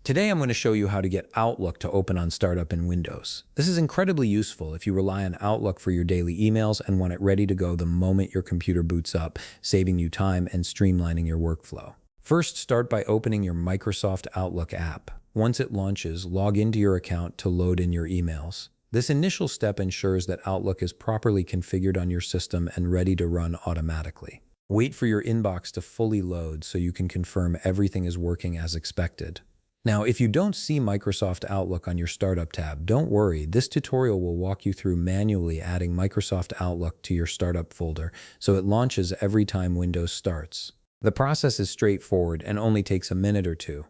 Today I'm going to show you how to get Outlook to open on startup in Windows. This is incredibly useful if you rely on Outlook for your daily emails and want it ready to go the moment your computer boots up, saving you time and streamlining your workflow. First, start by opening your Microsoft Outlook app. Once it launches, log into your account to load in your emails. This initial step ensures that Outlook is properly configured on your system and ready to run automatically. Wait for your inbox to fully load so you can confirm everything is working as expected. Now, if you don't see Microsoft Outlook on your Startup tab, don't worry. This tutorial will walk you through manually adding Microsoft Outlook to your Startup folder so it launches every time Windows starts. The process is straightforward and only takes a minute or two.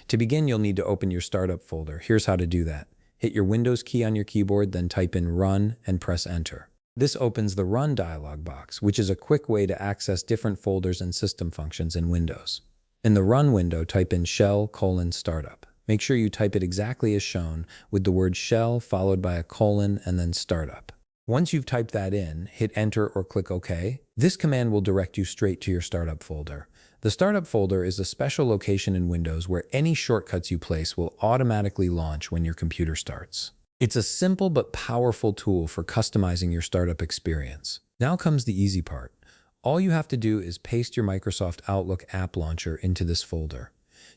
To begin, you'll need to open your Startup folder. Here's how to do that. Hit your Windows key on your keyboard, then type in Run and press Enter. This opens the Run dialog box, which is a quick way to access different folders and system functions in Windows. In the Run window, type in shell:startup. Make sure you type it exactly as shown, with the word shell followed by a colon and then startup. Once you've typed that in, hit Enter or click OK. This command will direct you straight to your Startup folder. The Startup folder is a special location in Windows where any shortcuts you place will automatically launch when your computer starts. It's a simple but powerful tool for customizing your startup experience. Now comes the easy part. All you have to do is paste your Microsoft Outlook app launcher into this folder.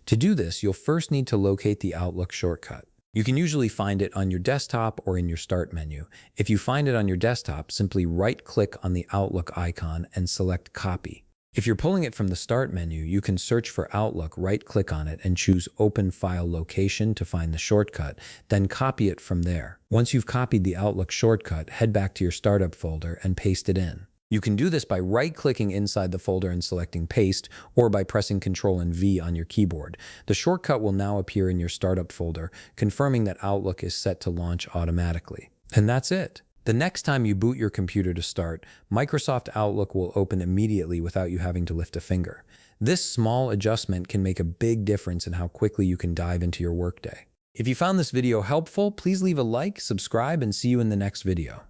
To do this, you'll first need to locate the Outlook shortcut. You can usually find it on your desktop or in your Start menu. If you find it on your desktop, simply right-click on the Outlook icon and select Copy. If you're pulling it from the Start menu, you can search for Outlook, right-click on it, and choose Open File Location to find the shortcut, then copy it from there. Once you've copied the Outlook shortcut, head back to your Startup folder and paste it in. You can do this by right-clicking inside the folder and selecting Paste, or by pressing Ctrl and V on your keyboard. The shortcut will now appear in your Startup folder, confirming that Outlook is set to launch automatically. And that's it. The next time you boot your computer to start, Microsoft Outlook will open immediately without you having to lift a finger. This small adjustment can make a big difference in how quickly you can dive into your workday. If you found this video helpful, please leave a like, subscribe, and see you in the next video.